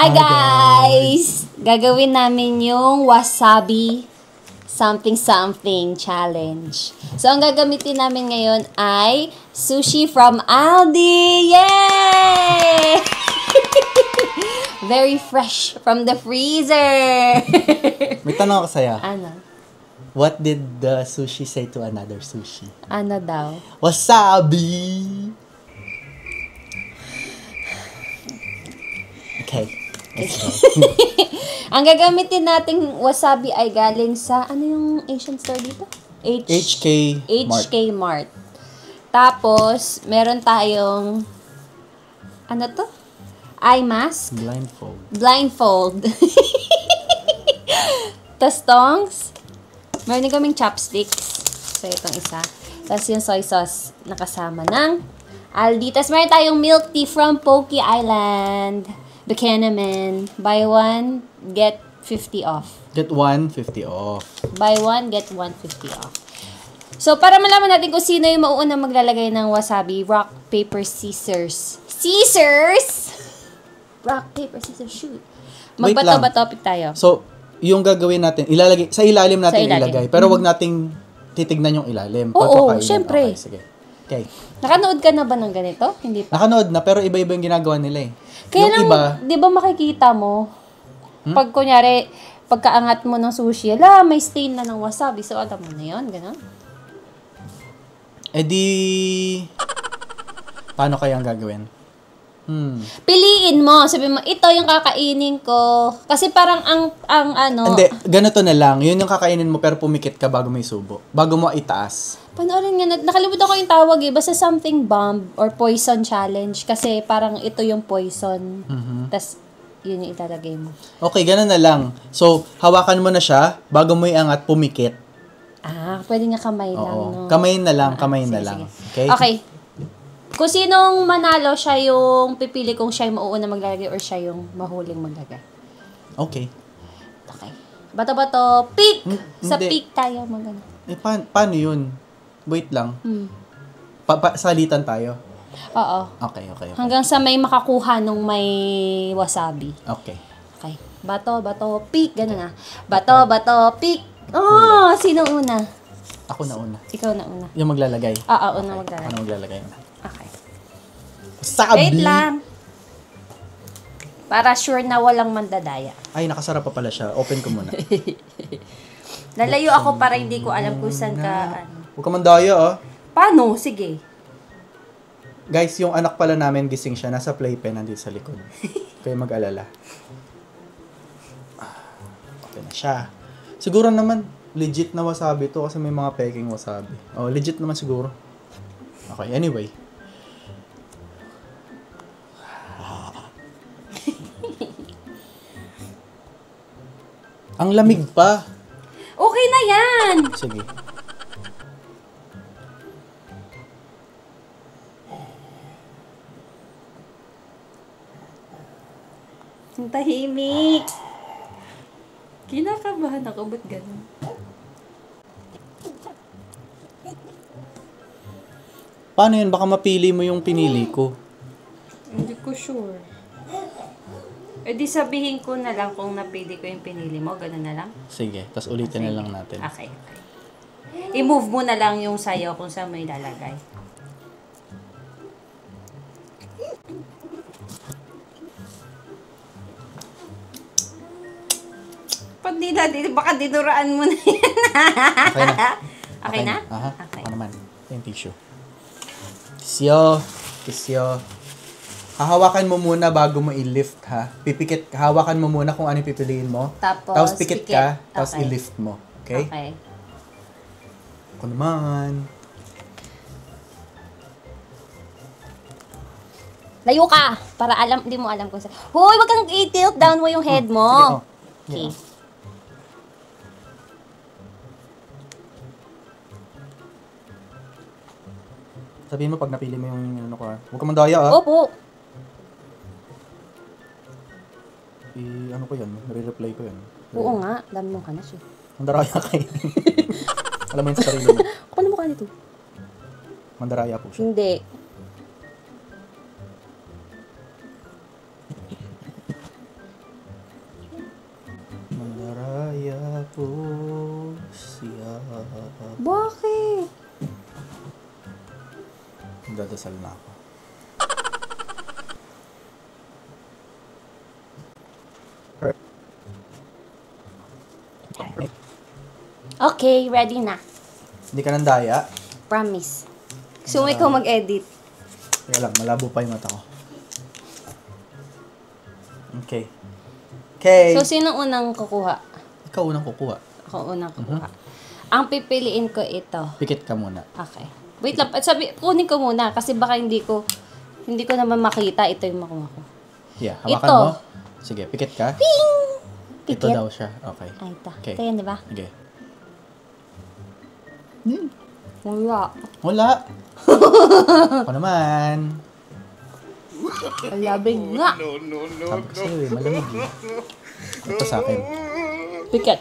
Hi guys! Gagawin namin yung wasabi something challenge. So, ang gagamitin namin ngayon ay sushi from Aldi! Yay! Very fresh from the freezer! May tanong ako sa'yo. Ano? What did the sushi say to another sushi? Ano daw? Wasabi! Okay. Let's go. Ang gagamitin nating wasabi ay galing sa, ano yung Asian store dito? HK Mart. Tapos, meron tayong, ano to? Eye mask. Blindfold. Tapos tongs. Meron din kaming chopsticks. So, itong isa. Tapos yung soy sauce na kasama ng Aldi. Tapos meron tayong milk tea from Poke Island. Buchanan. Buy one, get 50 off. Get one, 50 off. Buy one, get 150 off. So, para malaman natin kung sino yung mauuna maglalagay ng wasabi, rock, paper, scissors. Scissors! Rock, paper, scissors, shoot. Magbato-bato tayo. So, yung gagawin natin, sa ilalim natin ilagay. Pero wag nating titignan yung ilalim. Oo, syempre. Okay, sige. Okay. Nakanood ka na ba ng ganito? Hindi pa. Nakanood na, pero iba-iba yung ginagawa nila eh. Kaya yung lang, iba, di ba makikita mo, pag kunyari, pagkaangat mo ng sushi, may stain na ng wasabi. So, alam mo na yun, gano'n? Eh di, paano kaya ang gagawin? Piliin mo. Sabi mo, ito yung kakainin ko. Kasi parang ang ano... Hindi, ganito na lang. Yun yung kakainin mo pero pumikit ka bago mo isubo. Bago mo itaas. Panoorin nga, nakalimutan ko yung tawag eh. Basta something bomb or poison challenge. Kasi parang ito yung poison. Tas yun yung ilalagay mo. Okay, ganun na lang. So, hawakan mo na siya. Bago mo iangat, pumikit. Pwede nga kamay lang, no? Kamay na lang, na lang. Sige. Okay. Kung sinong manalo, siya yung pipili kung siya yung mauuna maglalagay or siya yung mahuling maglagay. Okay. Okay. Bato-bato, pick! Sa Hindi. pick tayo magana. Eh, paano yun? Wait lang. Salitan tayo. Oo. Okay. Hanggang sa may makakuha nung may wasabi. Okay. Okay. Bato, pick. Ganun na. Bato, pick. Oh, sino una? Ako na una. Ikaw na una. Yung maglalagay. Una maglalagay. Ano maglalagay na? Okay. Wasabi! Wait lang. Para sure na walang mandadaya. Ay, nakasara pa pala siya. Open ko muna. Lalayo ako para hindi ko alam kung saan ka, Huwag ka mandaya, ah. Paano? Sige. Guys, yung anak pala namin gising siya. Nasa playpen, nandito sa likod. Kaya mag-alala. Okay na siya. Siguro naman, legit na wasabi to kasi may mga peking wasabi. Oh, legit naman siguro. Okay, anyway. Ang lamig pa. Okay na yan! Sige. Ang tahimik. Kinakabahan ako, ba't ganun? Paano yun? Baka mapili mo yung pinili ko. Hindi ko sure. E di sabihin ko na lang kung napili ko yung pinili mo. Ganun na lang? Sige, tas ulitin na lang natin. Okay. I-move mo na lang yung sayo kung saan mo ilalagay. Pag di baka dinuraan mo na yan. Okay na. Okay na? Aha. Okay. Ako naman. Ito yung tissue. Tisyo. Hahawakan mo muna bago mo i-lift, ha? Hawakan mo muna kung ano yung pipiliin mo. Tapos pikit ka, tapos Okay. i-lift mo. Okay? Okay. Ako naman. Layo ka! Para hindi mo alam kung saan. Hoy, wag kang i-tilt down mo yung head mo. Sige, Okay. Sabihin mo pag napili mo yung ano ko, ha? Huwag ka mandaya, ha? Opo. Ano ko yan? Nare-reply ko yan. Oo nga. Dami mong kanas eh. Mandaraya kayo. Alam mo yun sa sarili mo. Ako na mukha nito. Mandaraya po siya. Hindi. Dadasal na ako. Okay, ready na. Hindi ka nang daya? Promise. Gusto mo ikaw mag-edit. Kaya lang, malabo pa yung mata ko. Okay. Okay. So, sino unang kukuha? Ikaw unang kukuha. Ako unang kukuha. Ang pipiliin ko ito. Pikit ka muna. Okay. Wait lang. Kunin ko muna kasi baka hindi ko naman makita. Ito yung makuha ko. Yeah, hawakan Ito. mo. Sige, pikit ka. Ping! Ito Pikit. daw siya. Okay. Ay, ito. Okay. Ito yan, di ba? Sige. Wala. Wala. Ako naman. Alabig nga. Sabi ko sa'yo eh, malamig eh. Ito sa akin. Pikit.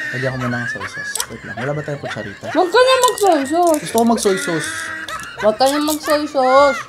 Lagyan ko muna ng soy sauce. Wait lang, wala ba tayong kutsarita? Huwag ka na mag-soy sauce. Gusto ko mag-soy sauce. Huwag ka na mag-soy sauce.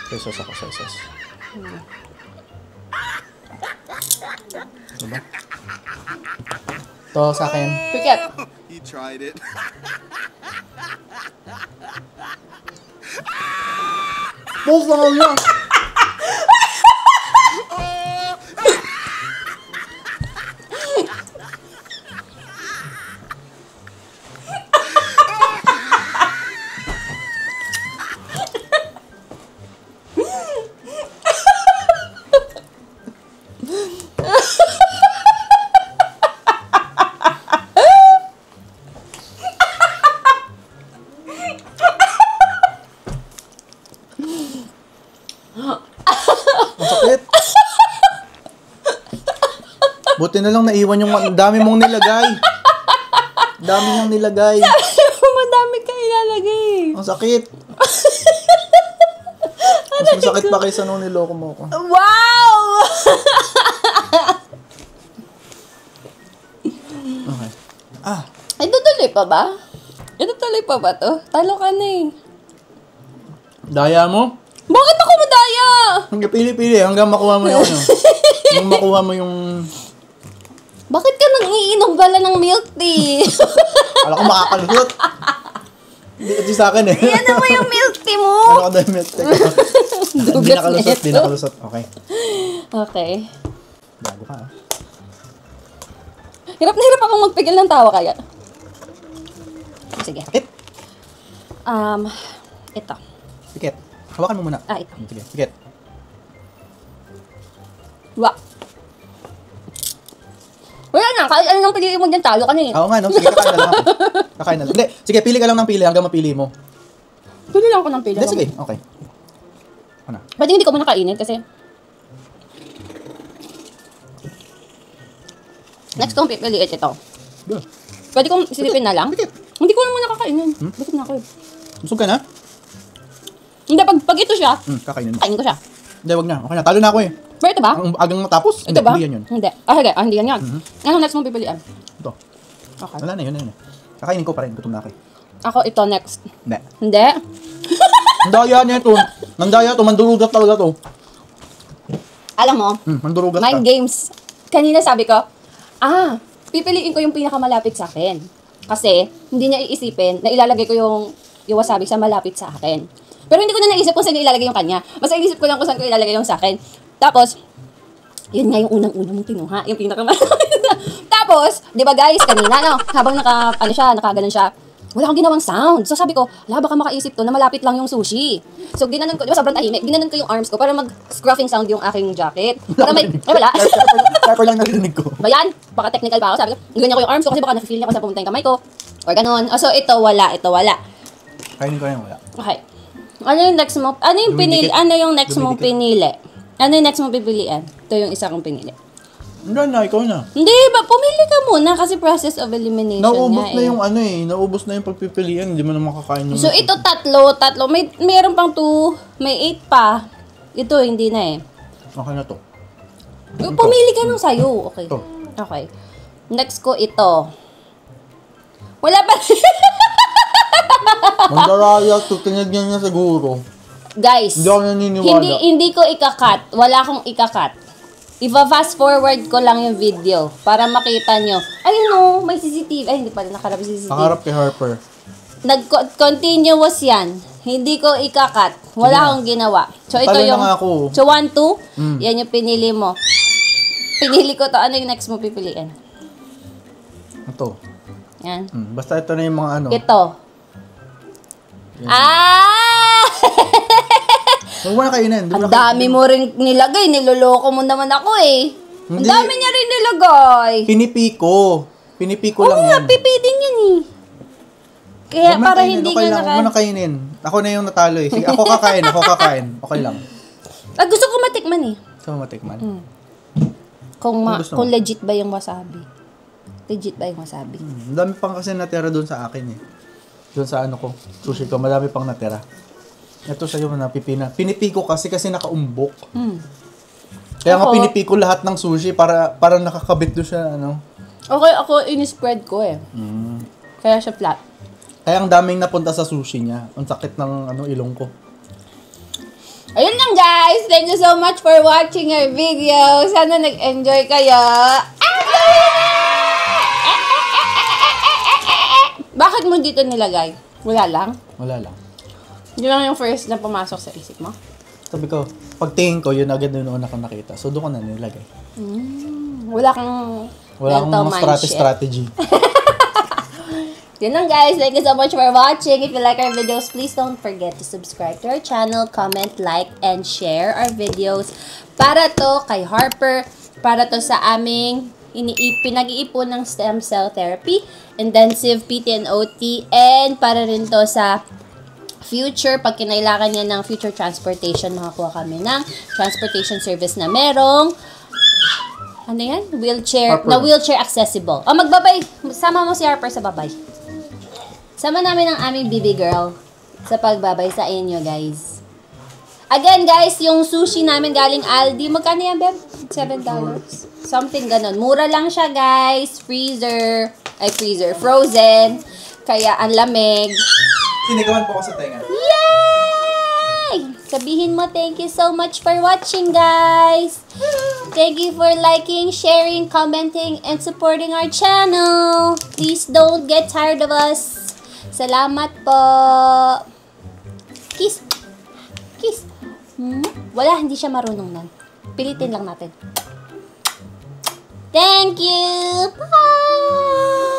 Soy sauce ako, soy sauce. Diba? Ito sa akin. Pikit. He tried it. Boss na niya! Masakit. Buti na lang naiwan yung dami mong nilagay. Dami niyang nilagay. Madami ka ilalagay. Ang sakit. Mas masakit pa kaysa nung niloko mo ko. Wow! Okay. Ah, Ito tuloy pa ba? Ito tuloy pa ba to? Talo ka na eh. daya mo? Bakit ako madaya? Hanggang pili-pili hanggang makuha mo yung ano. Yung makuha mo yung... Bakit ka nang iinom bala ng milk tea? Kala ko makakalusot. Hindi kasi sa akin eh. Yan mo yung milk tea mo. Ano ka daw yung milk tea ko? Hindi Dugas nakalusot, na hindi ito. nakalusot. Okay. Okay. Bago ka ah. Hirap na hirap akong magpigil ng tawa kaya. Sige. Pikit. Ito. Pikit. Hawakan mo muna. Ah, ito. Sige, pikit. Wa. Wala na, kahit ano nang piliin mo dyan, talo ka na eh. Oo nga no, sige kakain na lang ako. Kakain na lang. Hindi, sige pili ka lang ng pili hanggang mapili mo. Pili lang ako ng pili. Hindi, sige, okay. Ano? Pwede hindi ko muna kainin kasi... Next kong pipiliin ito. Go. Pwede kong silipin na lang? Pikit. Hindi ko na muna kakainin. Busog na ako eh. Busog ka na? Hindi, pag ito siya, Kakainin mo. kainin ko siya. Hindi, wag na. Okay na, talo na ako eh. Pero ito ba? Ang agang matapos? Ito ba? Hindi yan yun. Hindi. Sige. Hindi yan yan. Anong next mong pipilian? Ito. Okay. Wala na yun, yun. Kakainin ko pa rin, gutom na ako eh. Ako ito next. Hindi. Hindi. Ang daya niya ito. Ang daya ito, mandurugat talaga to. Alam mo, Mandurugat mind ka. games. Kanina sabi ko, pipiliin ko yung pinakamalapit sa akin. Kasi, hindi niya iisipin na ilalagay ko yung wasabi sa malapit sa akin. Pero hindi ko na naisip kung saan ko ilalagay yung kanya. Mas naisip ko lang kung saan ko ilalagay yung sa akin. Tapos, yun nga yung unang-unang mong kinuha. Yung pinakamalapit na. Tapos, di ba guys, kanina, no, habang nakaganon siya, wala akong ginawang sound. So sabi ko, baka makaisip to na malapit lang yung sushi. So ginanon ko, di ba sobrang tahimik, ginanon ko yung arms ko para mag-scruffing sound yung aking jacket. Para may, wala. Sharper lang narinig ko. Ba yan? Baka technical pa ako. Sabi ko, ganyan ko yung arms ko kasi baka na-feel niya kung saan pumunta yung kamay ko. Or ganun. So ito wala. Kainin ko na yung wala. Okay. Ano yung next mo? Ano yung pinili? Ano yung next mong pinili? Ano yung next mong pipilian? Ito yung isa kong pinili. Hindi na, ikaw na. Hindi ba? Pumili ka muna kasi process of elimination Naubos nga na yung ano eh. Naubos na yung pagpipilian. Hindi mo na makakain yung... So ito tatlo. Mayroon pang 2, may 8 pa. Ito hindi na eh. Okay na to. Pumili ka nung sayo. Okay. Ito. Okay. Next ko ito. Wala pa. Mandaraya, tutingin niya siguro. Guys, Hindi ako naniniwala. hindi ko ikakat. Wala akong ikakat. Iba-fast forward ko lang yung video para makita nyo. Ayun o, may CCTV. Ay, hindi pala nakarap yung CCTV. Pangarap kay Harper. Continuous yan. Hindi ko ikakat. Wala akong ginawa. So, ito Talo na yung... nga ako. So, 1, 2. Yan yung pinili mo. Pinili ko to. Ano yung next mo pipiliin? Ito. Yan. Basta ito na yung mga ano. Ito. Yan. Ah! Huwag mo na kainin. Ang dami mo rin nilagay. Niloloko mo naman ako eh. Ang Hindi. dami niya rin nilagay. Pinipiko. Pinipiko Oo lang nga, yan. pipidin yan eh. Kaya Huwag mo na para kainin. hindi Okay ka lang. Huwag mo na kainin. Ako na yung natalo eh. Sige, ako kakain. Okay lang. Gusto ko matikman eh. Gusto mo matikman? Kung gusto mo? legit ba yung wasabi. Legit ba yung wasabi? Ang dami pang kasi natira doon sa akin eh. Doon sa ano ko. Sushi ko. Madami pang natira. Ito sa'yo na pipina. Pinipiko kasi nakaumbok. Kaya nga Ako? pinipiko lahat ng sushi para nakakabit doon siya ano. Okay, ako in-spread ko eh. Kaya siya flat. Kaya ang daming napunta sa sushi niya. Ang sakit ng ilong ko. Ayun lang guys. Thank you so much for watching our video. Sana nag-enjoy kayo. Bakit mo dito nilagay? Wala lang? Wala lang. Yun lang yung first na pumasok sa isip mo? Sabi ko, pagtingin ko, yun agad yung una ko nakita. So doon ko na nilagay. Wala kang mental mga mind shit. strategy. Yun lang guys. Thank you so much for watching. If you like our videos, please don't forget to subscribe to our channel, comment, like, and share our videos. Para to kay Harper, para to sa aming pinag-iipon ng stem cell therapy, intensive PT and OT, and para rin to sa future, pag kinailangan niya ng future transportation, makakuha kami ng transportation service na merong ano yan? Wheelchair, Harper. na wheelchair accessible. O, magbabay. Sama mo si Harper sa babay. Sama namin ang aming baby girl sa pagbabay sa inyo, guys. Again, guys, yung sushi namin galing Aldi. Magkano yan, Beb? $7? Something ganon. Mura lang siya, guys. Frozen. Kaya ang lamig. Sinigawan po ako sa tenga. Yay! Sabihin mo, thank you so much for watching, guys. Thank you for liking, sharing, commenting, and supporting our channel. Please don't get tired of us. Salamat po. Kiss. Kiss. Wala, hindi siya marunong nun. Pilitin lang natin. Thank you. Bye!